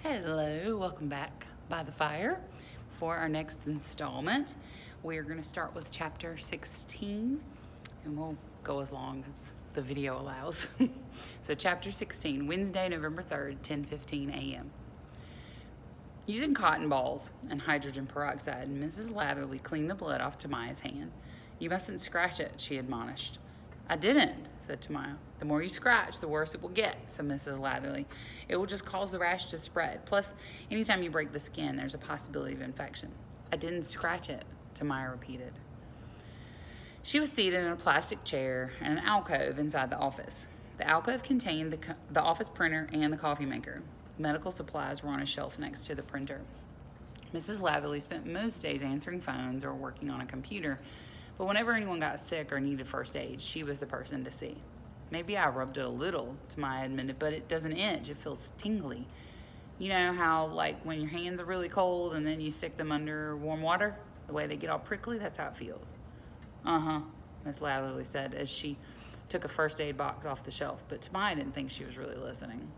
Hello, welcome back by the fire for our next installment. We're going to start with chapter 16 and we'll go as long as the video allows. So chapter 16, Wednesday, November 3rd, 10:15 a.m. Using cotton balls and hydrogen peroxide, Mrs. Latherly cleaned the blood off Tamaya's hand. "You mustn't scratch it," she admonished. "I didn't," said Tamaya. "The more you scratch, the worse it will get," said Mrs. Latherly. "It will just cause the rash to spread. Plus, anytime you break the skin, there's a possibility of infection." "I didn't scratch it," Tamaya repeated. She was seated in a plastic chair in an alcove inside the office. The alcove contained the office printer and the coffee maker. Medical supplies were on a shelf next to the printer. Mrs. Latherly spent most days answering phones or working on a computer, but whenever anyone got sick or needed first aid, she was the person to see. "Maybe I rubbed it a little," Tamaya admitted, "but it doesn't itch. It feels tingly. You know how, like, when your hands are really cold and then you stick them under warm water? The way they get all prickly, that's how it feels." "Uh-huh," Miss Latherly said as she took a first aid box off the shelf, but Tamaya didn't think she was really listening.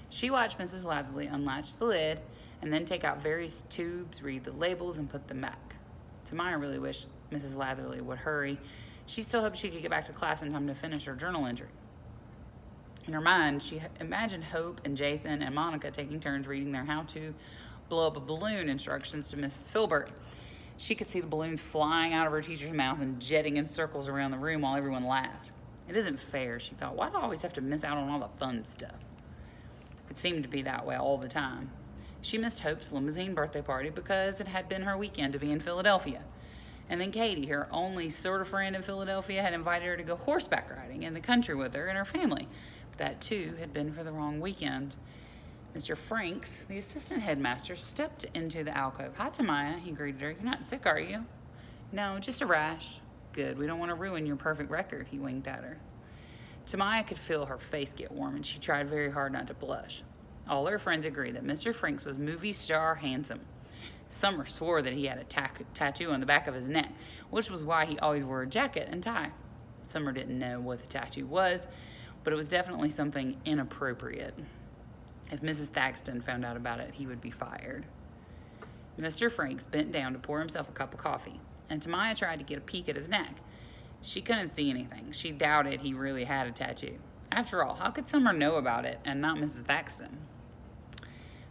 She watched Mrs. Latherly unlatch the lid and then take out various tubes, read the labels, and put them back. Tamaya really wished Mrs. Latherly would hurry. She still hoped she could get back to class in time to finish her journal entry. In her mind, she imagined Hope and Jason and Monica taking turns reading their how-to blow up a balloon instructions to Mrs. Filbert. She could see the balloons flying out of her teacher's mouth and jetting in circles around the room while everyone laughed. "It isn't fair," she thought. "Why do I always have to miss out on all the fun stuff?" It seemed to be that way all the time. She missed Hope's limousine birthday party because it had been her weekend to be in Philadelphia. And then Katie, her only sort of friend in Philadelphia, had invited her to go horseback riding in the country with her and her family. But that, too, had been for the wrong weekend. Mr. Franks, the assistant headmaster, stepped into the alcove. "Hi, Tamaya," he greeted her. "You're not sick, are you?" "No, just a rash." "Good. We don't want to ruin your perfect record," he winked at her. Tamaya could feel her face get warm, and she tried very hard not to blush. All her friends agreed that Mr. Franks was movie star handsome. Summer swore that he had a tattoo on the back of his neck, which was why he always wore a jacket and tie. Summer didn't know what the tattoo was, but it was definitely something inappropriate. If Mrs. Thaxton found out about it, he would be fired. Mr. Franks bent down to pour himself a cup of coffee, and Tamaya tried to get a peek at his neck. She couldn't see anything. She doubted he really had a tattoo. After all, how could Summer know about it and not Mrs. Thaxton?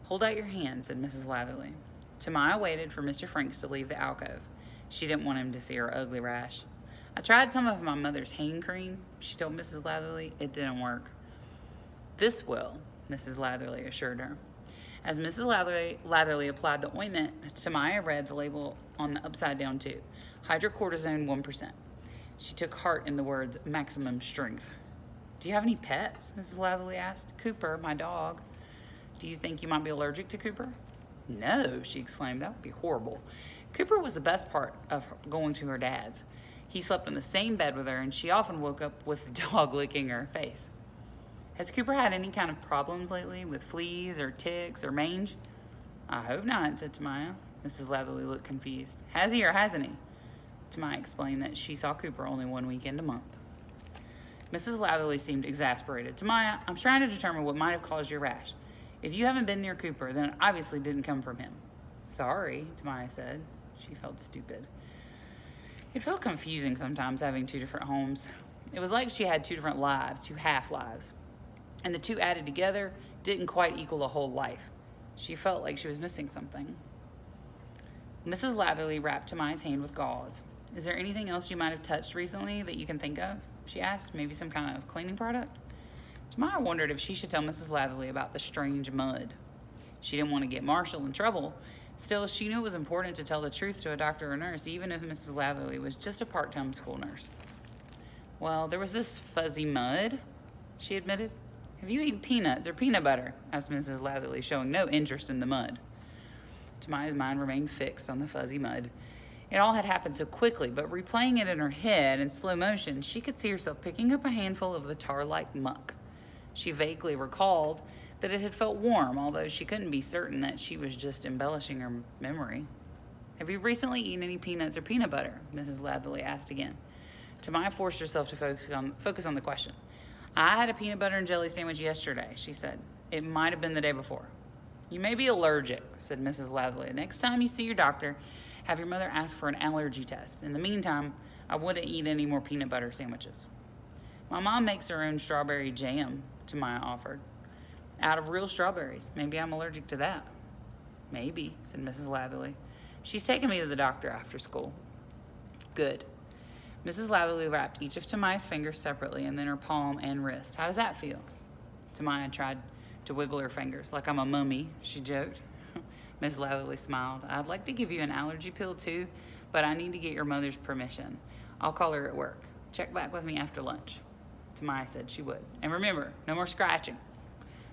"Hold out your hand," said Mrs. Latherly. Tamaya waited for Mr. Franks to leave the alcove. She didn't want him to see her ugly rash. "I tried some of my mother's hand cream," she told Mrs. Latherly. "It didn't work." "This will," Mrs. Latherly assured her. As Mrs. Latherly applied the ointment, Tamaya read the label on the upside-down tube. "Hydrocortisone 1%. She took heart in the words "maximum strength." "Do you have any pets?" Mrs. Latherly asked. "Cooper, my dog." "Do you think you might be allergic to Cooper?" "No," she exclaimed. "That would be horrible." Cooper was the best part of going to her dad's. He slept in the same bed with her, and she often woke up with the dog licking her face. "Has Cooper had any kind of problems lately with fleas or ticks or mange?" "I hope not," said Tamaya. Mrs. Latherly looked confused. "Has he or hasn't he?" Tamaya explained that she saw Cooper only one weekend a month. Mrs. Latherly seemed exasperated. "Tamaya, I'm trying to determine what might have caused your rash. If you haven't been near Cooper, then it obviously didn't come from him." "Sorry," Tamaya said. She felt stupid. It felt confusing sometimes having two different homes. It was like she had two different lives, two half-lives. And the two added together didn't quite equal a whole life. She felt like she was missing something. Mrs. Latherly wrapped Tamaya's hand with gauze. "Is there anything else you might have touched recently that you can think of?" she asked. "Maybe some kind of cleaning product?" Tamaya wondered if she should tell Mrs. Latherly about the strange mud. She didn't want to get Marshall in trouble. Still, she knew it was important to tell the truth to a doctor or nurse, even if Mrs. Latherly was just a part-time school nurse. "Well, there was this fuzzy mud," she admitted. "Have you eaten peanuts or peanut butter?" asked Mrs. Latherly, showing no interest in the mud. Tamaya's mind remained fixed on the fuzzy mud. It all had happened so quickly, but replaying it in her head in slow motion, she could see herself picking up a handful of the tar-like muck. She vaguely recalled that it had felt warm, although she couldn't be certain that she was just embellishing her memory. "Have you recently eaten any peanuts or peanut butter?" Mrs. Latherly asked again. Tamaya forced herself to focus on the question. "I had a peanut butter and jelly sandwich yesterday," she said. "It might have been the day before." You may be allergic, said Mrs. Lathley. Next time you see your doctor, have your mother ask for an allergy test. In the meantime, I wouldn't eat any more peanut butter sandwiches. My mom makes her own strawberry jam, Tamaya offered. Out of real strawberries. Maybe I'm allergic to that. Maybe, said Mrs. Lathley. She's taking me to the doctor after school. Good. Mrs. Lathley wrapped each of Tamaya's fingers separately and then her palm and wrist. How does that feel? Tamaya tried to wiggle her fingers. Like I'm a mummy, she joked. Miss Lathley smiled. I'd like to give you an allergy pill too, but I need to get your mother's permission. I'll call her at work. Check back with me after lunch. Tamaya said she would. And remember, no more scratching.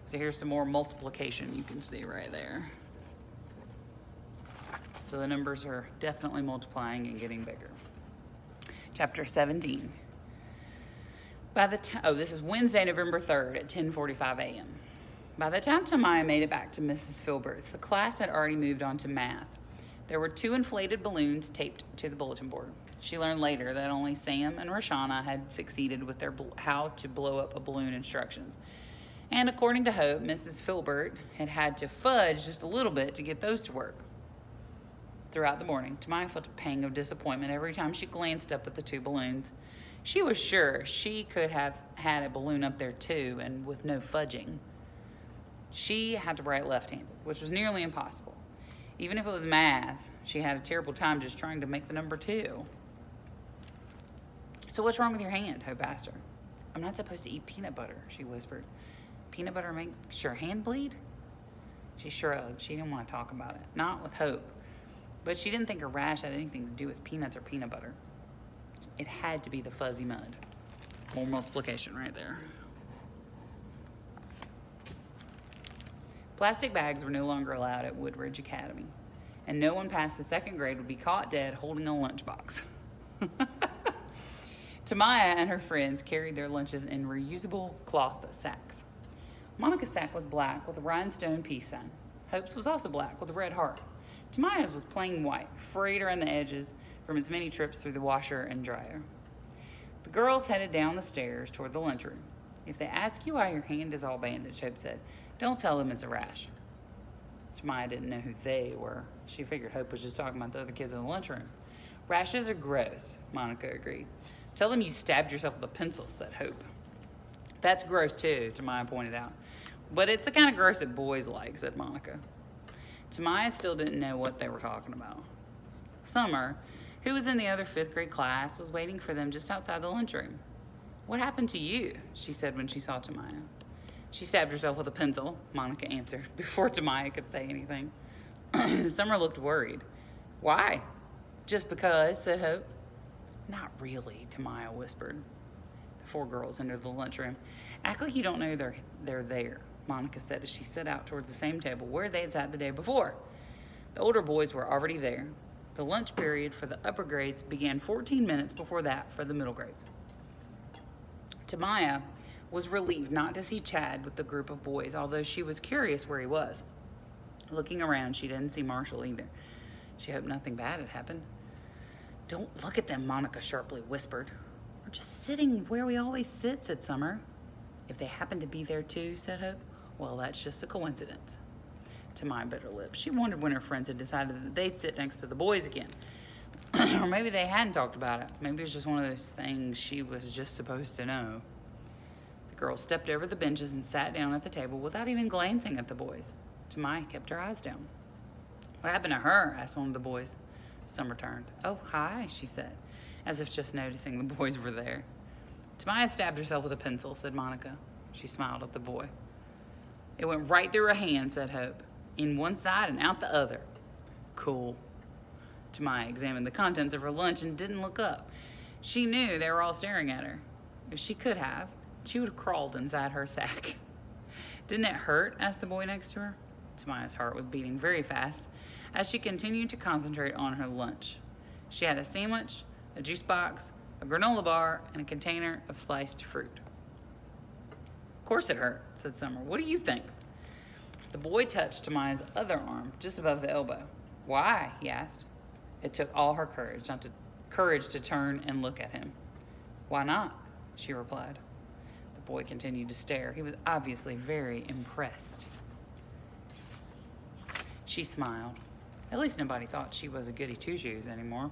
So here's some more multiplication you can see right there. So the numbers are definitely multiplying and getting bigger. Chapter 17. This is Wednesday, November 3rd at 10:45 a.m. By the time Tamaya made it back to Mrs. Filbert's, the class had already moved on to math. There were 2 inflated balloons taped to the bulletin board. She learned later that only Sam and Roshana had succeeded with their how to blow up a balloon instructions. And according to Hope, Mrs. Filbert had to fudge just a little bit to get those to work. Throughout the morning, Tamaya felt a pang of disappointment every time she glanced up at the 2 balloons. She was sure she could have had a balloon up there too, and with no fudging. She had to write left-handed, which was nearly impossible. Even if it was math, she had a terrible time just trying to make the number 2. So what's wrong with your hand? Hope asked her. I'm not supposed to eat peanut butter, she whispered. Peanut butter makes your hand bleed? She shrugged. She didn't want to talk about it. Not with Hope. But she didn't think her rash had anything to do with peanuts or peanut butter. It had to be the fuzzy mud. More multiplication right there. Plastic bags were no longer allowed at Woodridge Academy, and no one past the 2nd grade would be caught dead holding a lunchbox. Tamaya and her friends carried their lunches in reusable cloth sacks. Monica's sack was black with a rhinestone peace sign. Hope's was also black with a red heart. Tamaya's was plain white, frayed around the edges from its many trips through the washer and dryer. The girls headed down the stairs toward the lunchroom. If they ask you why your hand is all bandaged, Hope said, don't tell them it's a rash. Tamaya didn't know who they were. She figured Hope was just talking about the other kids in the lunchroom. Rashes are gross, Monica agreed. Tell them you stabbed yourself with a pencil, said Hope. That's gross too, Tamaya pointed out. But it's the kind of gross that boys like, said Monica. Tamaya still didn't know what they were talking about. Summer, who was in the other 5th grade class, was waiting for them just outside the lunchroom. What happened to you? She said when she saw Tamaya. She stabbed herself with a pencil, Monica answered, before Tamaya could say anything. Summer looked worried. Why? Just because, said Hope. Not really, Tamaya whispered. The 4 girls entered the lunchroom. Act like you don't know they're there, Monica said as she set out towards the same table where they had sat the day before. The older boys were already there. The lunch period for the upper grades began 14 minutes before that for the middle grades. Tamaya was relieved not to see Chad with the group of boys, although she was curious where he was. Looking around, she didn't see Marshall either. She hoped nothing bad had happened. Don't look at them, Monica sharply whispered. We're just sitting where we always sit, said Summer. If they happen to be there too, said Hope, well, that's just a coincidence. Tamaya bit her lips. She wondered when her friends had decided that they'd sit next to the boys again. Or maybe they hadn't talked about it. Maybe it was just one of those things she was just supposed to know. The girls stepped over the benches and sat down at the table without even glancing at the boys. Tamaya kept her eyes down. What happened to her? Asked one of the boys. Summer turned. Oh, hi, she said, as if just noticing the boys were there. Tamaya stabbed herself with a pencil, said Monica. She smiled at the boy. It went right through her hand, said Hope. In one side and out the other. Cool. Tamaya examined the contents of her lunch and didn't look up. She knew they were all staring at her. If she could have, she would have crawled inside her sack. Didn't it hurt? Asked the boy next to her. Tamaya's heart was beating very fast as she continued to concentrate on her lunch. She had a sandwich, a juice box, a granola bar, and a container of sliced fruit. Of course it hurt, said Summer. What do you think? The boy touched Tamaya's other arm, just above the elbow. Why? He asked. It took all her courage to turn and look at him. Why not? She replied. The boy continued to stare. He was obviously very impressed. She smiled. At least nobody thought she was a goody two-shoes anymore.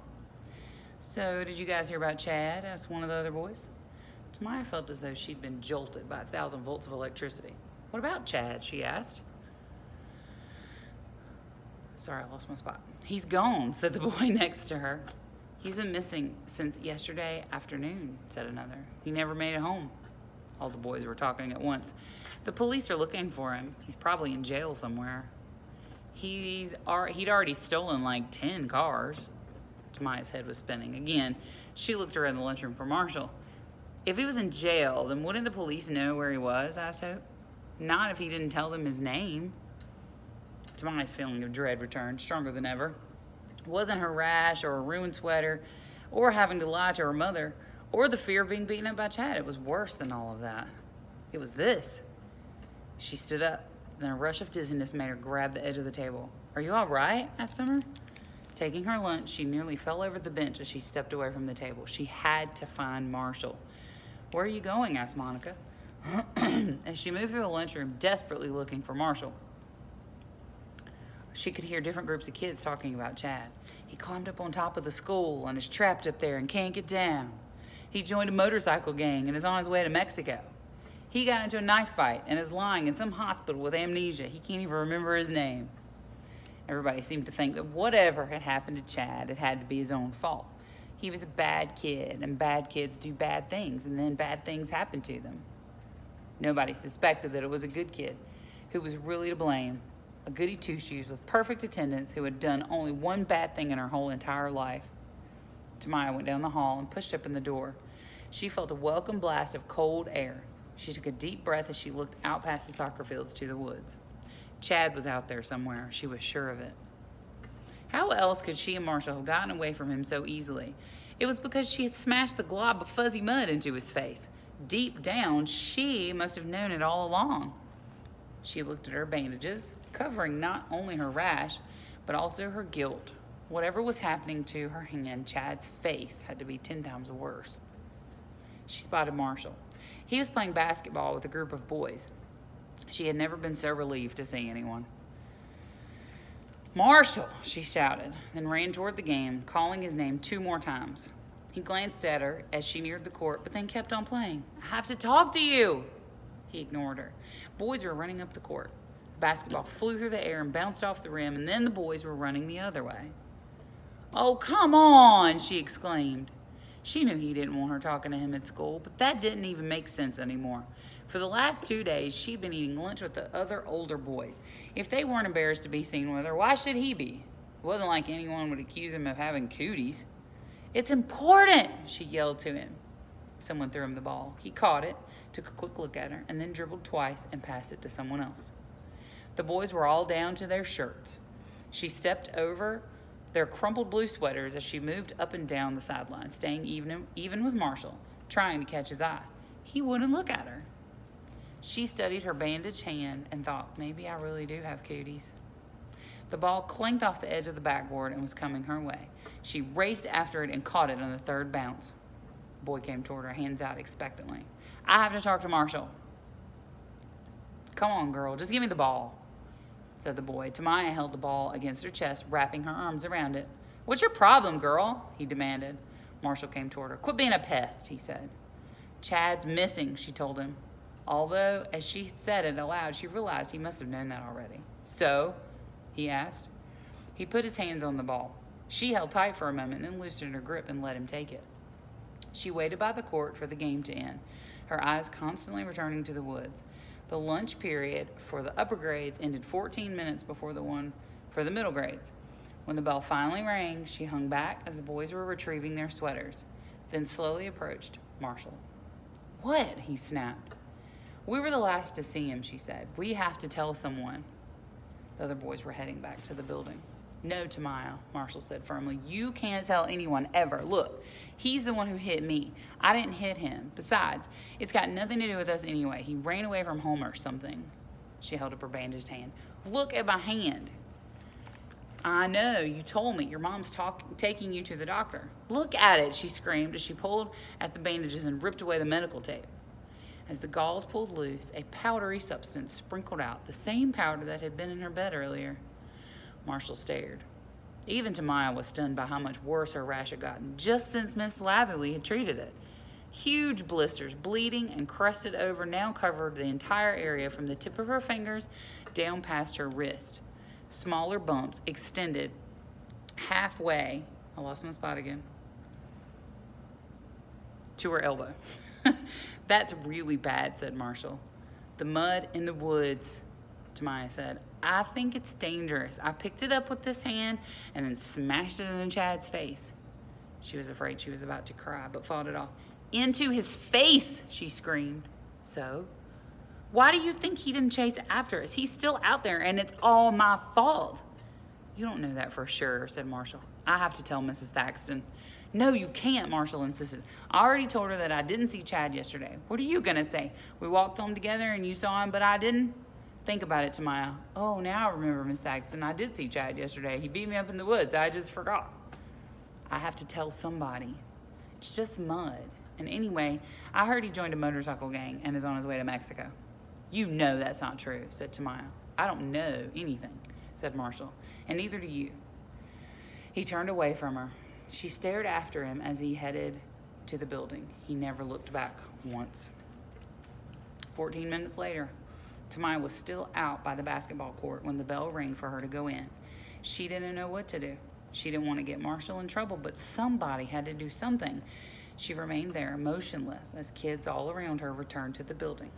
"So, did you guys hear about Chad?" asked one of the other boys. Tamaya felt as though she'd been jolted by 1,000 volts of electricity. "What about Chad?" she asked. "Sorry, I lost my spot." "He's gone," said the boy next to her. "He's been missing since yesterday afternoon," said another. "He never made it home." All the boys were talking at once. "The police are looking for him. He's probably in jail somewhere." He'd already stolen like 10 cars. Tamaya's head was spinning. Again, she looked around the lunchroom for Marshall. "If he was in jail, then wouldn't the police know where he was?" asked Hope. "Not if he didn't tell them his name." Tamaya's feeling of dread returned, stronger than ever. It wasn't her rash or a ruined sweater or having to lie to her mother or the fear of being beaten up by Chad. It was worse than all of that. It was this. She stood up. Then a rush of dizziness made her grab the edge of the table. "Are you all right?" asked Summer. Taking her lunch, she nearly fell over the bench as she stepped away from the table. She had to find Marshall. "Where are you going?" asked Monica. As she moved through the lunchroom, desperately looking for Marshall, she could hear different groups of kids talking about Chad. "He climbed up on top of the school and is trapped up there and can't get down. He joined a motorcycle gang and is on his way to Mexico. He got into a knife fight and is lying in some hospital with amnesia. He can't even remember his name." Everybody seemed to think that whatever had happened to Chad, it had to be his own fault. He was a bad kid, and bad kids do bad things, and then bad things happen to them. Nobody suspected that it was a good kid who was really to blame, a goody two-shoes with perfect attendance who had done only one bad thing in her whole entire life. Tamaya went down the hall and pushed open the door. She felt a welcome blast of cold air. She took a deep breath as she looked out past the soccer fields to the woods. Chad was out there somewhere. She was sure of it. How else could she and Marshall have gotten away from him so easily? It was because she had smashed the glob of fuzzy mud into his face. Deep down, she must have known it all along. She looked at her bandages, covering not only her rash, but also her guilt. Whatever was happening to her hand, Chad's face had to be 10 times worse. She spotted Marshall. He was playing basketball with a group of boys. She had never been so relieved to see anyone. "Marshall!" she shouted, then ran toward the game, calling his name 2 more times. He glanced at her as she neared the court, but then kept on playing. "I have to talk to you!" He ignored her. Boys were running up the court. The basketball flew through the air and bounced off the rim, and then the boys were running the other way. "Oh, come on!" she exclaimed. She knew he didn't want her talking to him at school, but that didn't even make sense anymore. For the last 2 days, she'd been eating lunch with the other older boys. If they weren't embarrassed to be seen with her, why should he be? It wasn't like anyone would accuse him of having cooties. "It's important," she yelled to him. Someone threw him the ball. He caught it, took a quick look at her, and then dribbled twice and passed it to someone else. The boys were all down to their shirts. She stepped over their crumpled blue sweaters as she moved up and down the sideline, staying even with Marshall, trying to catch his eye. He wouldn't look at her. She studied her bandaged hand and thought, maybe I really do have cooties. The ball clanked off the edge of the backboard and was coming her way. She raced after it and caught it on the 3rd bounce. The boy came toward her, hands out expectantly. "I have to talk to Marshall." "Come on, girl, just give me the ball," said the boy. Tamaya held the ball against her chest, wrapping her arms around it. "What's your problem, girl?" he demanded. Marshall came toward her. "Quit being a pest," he said. "Chad's missing," she told him. Although, as she said it aloud, she realized he must have known that already. "So?" he asked. He put his hands on the ball. She held tight for a moment, then loosened her grip and let him take it. She waited by the court for the game to end, her eyes constantly returning to the woods. The lunch period for the upper grades ended 14 minutes before the one for the middle grades. When the bell finally rang, she hung back as the boys were retrieving their sweaters, then slowly approached Marshall. "What?" he snapped. "We were the last to see him," she said. "We have to tell someone." The other boys were heading back to the building. "No, Tamaya," Marshall said firmly. "You can't tell anyone ever. Look, he's the one who hit me. I didn't hit him. Besides, it's got nothing to do with us anyway. He ran away from home or something." She held up her bandaged hand. "Look at my hand." "I know, you told me. Your mom's taking you to the doctor." "Look at it," she screamed as she pulled at the bandages and ripped away the medical tape. As the gauze pulled loose, a powdery substance sprinkled out, the same powder that had been in her bed earlier. Marshall stared. Even Tamaya was stunned by how much worse her rash had gotten just since Miss Latherly had treated it. Huge blisters, bleeding and crusted over, now covered the entire area from the tip of her fingers down past her wrist. Smaller bumps extended halfway, I lost my spot again, to her elbow. That's really bad, said Marshall. The mud in the woods, Tamaya said. I think it's dangerous. I picked it up with this hand and then smashed it in Chad's face. She was afraid she was about to cry, but fought it off. Into his face, she screamed. So? Why do you think he didn't chase after us? He's still out there, and it's all my fault. You don't know that for sure, said Marshall. I have to tell Mrs. Thaxton. No, you can't, Marshall insisted. I already told her that I didn't see Chad yesterday. What are you going to say? We walked home together and you saw him, but I didn't? Think about it, Tamaya. Oh, now I remember, Miss Thaxton. I did see Chad yesterday. He beat me up in the woods. I just forgot. I have to tell somebody. It's just mud. And anyway, I heard he joined a motorcycle gang and is on his way to Mexico. You know that's not true, said Tamaya. I don't know anything, said Marshall, and neither do you. He turned away from her. She stared after him as he headed to the building. He never looked back once. 14 minutes later, Tamaya was still out by the basketball court when the bell rang for her to go in. She didn't know what to do. She didn't want to get Marshall in trouble, but somebody had to do something. She remained there, motionless, as kids all around her returned to the building.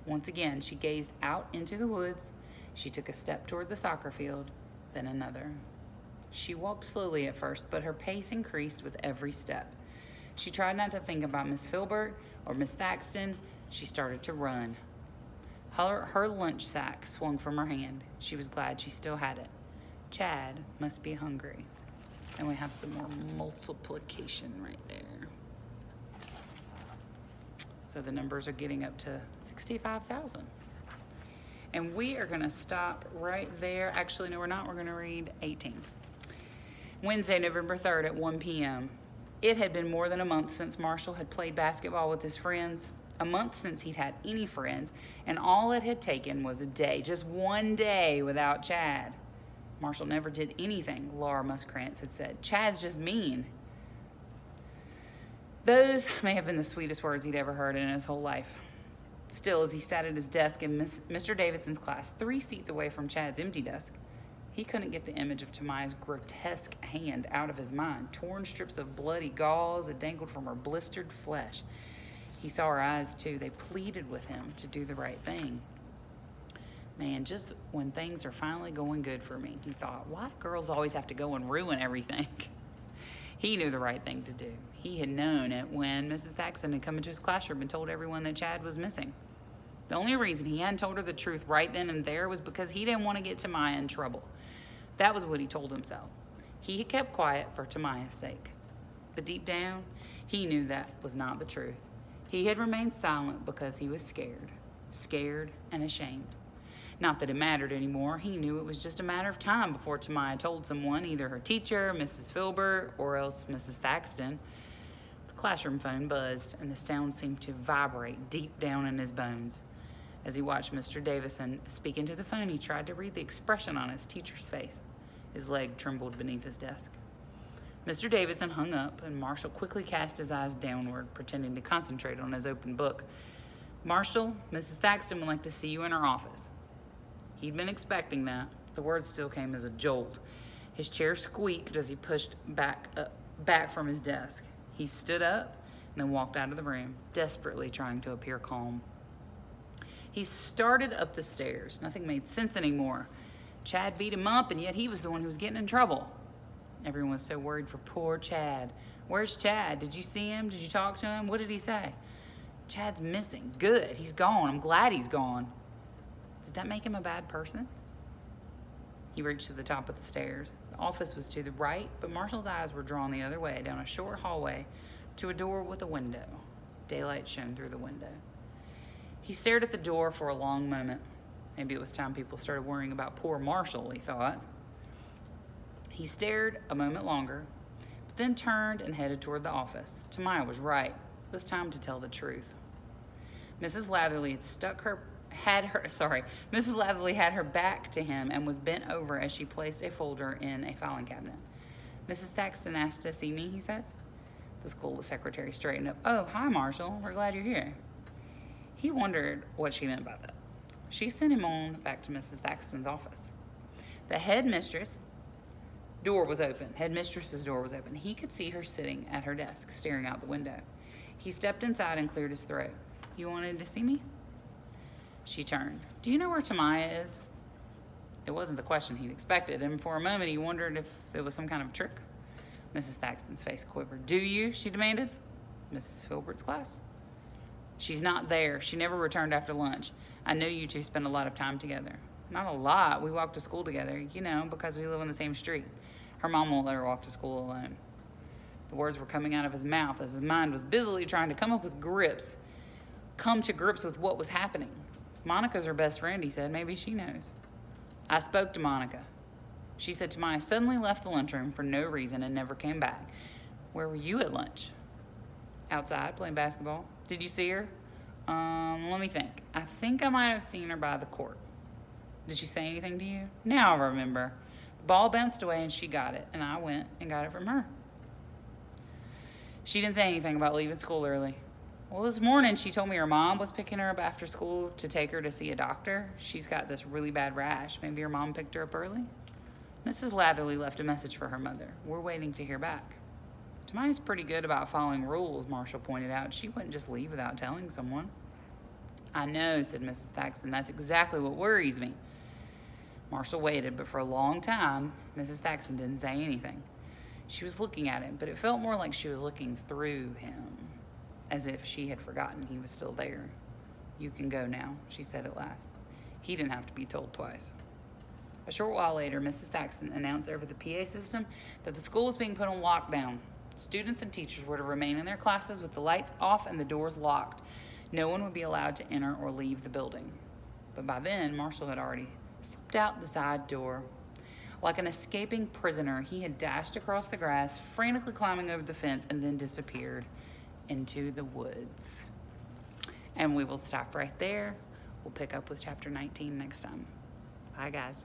Once again, she gazed out into the woods. She took a step toward the soccer field, then another. She walked slowly at first, but her pace increased with every step. She tried not to think about Miss Filbert or Miss Thaxton. She started to run. Her lunch sack swung from her hand. She was glad she still had it. Chad must be hungry. And we have some more multiplication right there. So the numbers are getting up to 65,000. And we are going to stop right there. Actually, no, we're not. We're going to read 18. Wednesday, November 3rd at 1 p.m. It had been more than a month since Marshall had played basketball with his friends. A month since he'd had any friends. And all it had taken was a day, just one day without Chad. Marshall never did anything, Laura Muskrantz had said. Chad's just mean. Those may have been the sweetest words he'd ever heard in his whole life. Still, as he sat at his desk in Mr. Davidson's class, 3 seats away from Chad's empty desk, he couldn't get the image of Tamaya's grotesque hand out of his mind. Torn strips of bloody gauze had dangled from her blistered flesh. He saw her eyes, too. They pleaded with him to do the right thing. Man, just when things are finally going good for me, he thought, why do girls always have to go and ruin everything? He knew the right thing to do. He had known it when Mrs. Thaxton had come into his classroom and told everyone that Chad was missing. The only reason he hadn't told her the truth right then and there was because he didn't want to get Tamaya in trouble. That was what he told himself. He had kept quiet for Tamaya's sake. But deep down, he knew that was not the truth. He had remained silent because he was scared and ashamed. Not that it mattered anymore. He knew it was just a matter of time before Tamaya told someone, either her teacher, Mrs. Filbert, or else Mrs. Thaxton. The classroom phone buzzed, and the sound seemed to vibrate deep down in his bones. As he watched Mr. Davison speak into the phone, he tried to read the expression on his teacher's face. His leg trembled beneath his desk. Mr. Davison hung up, and Marshall quickly cast his eyes downward, pretending to concentrate on his open book. Marshall, Mrs. Thaxton would like to see you in her office. He'd been expecting that. The words still came as a jolt. His chair squeaked as he pushed back from his desk. He stood up and then walked out of the room, desperately trying to appear calm. He started up the stairs. Nothing made sense anymore. Chad beat him up, and yet he was the one who was getting in trouble. Everyone was so worried for poor Chad. Where's Chad? Did you see him? Did you talk to him? What did he say? Chad's missing. Good. He's gone. I'm glad he's gone. Did that make him a bad person? He reached to the top of the stairs. The office was to the right, but Marshall's eyes were drawn the other way, down a short hallway, to a door with a window. Daylight shone through the window. He stared at the door for a long moment. Maybe it was time people started worrying about poor Marshall, he thought. He stared a moment longer, but then turned and headed toward the office. Tamaya was right. It was time to tell the truth. Mrs. Latherly had stuck her Mrs. Lathley had her back to him and was bent over as she placed a folder in a filing cabinet. Mrs. Thaxton asked to see me, he said. The school secretary straightened up. Oh, hi, Marshall. We're glad you're here. He wondered what she meant by that. She sent him on back to Mrs. Thaxton's office. The headmistress's door was open. He could see her sitting at her desk, staring out the window. He stepped inside and cleared his throat. You wanted to see me? She turned. Do you know where Tamaya is? It wasn't the question he'd expected, and for a moment he wondered if it was some kind of trick. Mrs. Thaxton's face quivered. Do you? She demanded. Mrs. Filbert's class? She's not there. She never returned after lunch. I know you two spend a lot of time together. Not a lot. We walk to school together, because we live on the same street. Her mom won't let her walk to school alone. The words were coming out of his mouth as his mind was busily trying to come to grips with what was happening. Monica's her best friend, he said. Maybe she knows. I spoke to Monica. She said Tamaya suddenly left the lunchroom for no reason and never came back. Where were you at lunch? Outside, playing basketball. Did you see her? Let me think. I think I might have seen her by the court. Did she say anything to you? Now I remember. The ball bounced away and she got it, and I went and got it from her. She didn't say anything about leaving school early. Well, this morning she told me her mom was picking her up after school to take her to see a doctor. She's got this really bad rash. Maybe her mom picked her up early? Mrs. Latherley left a message for her mother. We're waiting to hear back. Tamaya's pretty good about following rules, Marshall pointed out. She wouldn't just leave without telling someone. I know, said Mrs. Thaxton. That's exactly what worries me. Marshall waited, but for a long time, Mrs. Thaxton didn't say anything. She was looking at him, but it felt more like she was looking through him, as if she had forgotten he was still there. You can go now, she said at last. He didn't have to be told twice. A short while later, Mrs. Thaxton announced over the PA system that the school was being put on lockdown. Students and teachers were to remain in their classes with the lights off and the doors locked. No one would be allowed to enter or leave the building. But by then, Marshall had already slipped out the side door. Like an escaping prisoner, he had dashed across the grass, frantically climbing over the fence, and then disappeared into the woods. And we will stop right there. We'll pick up with chapter 19 next time. Bye, guys.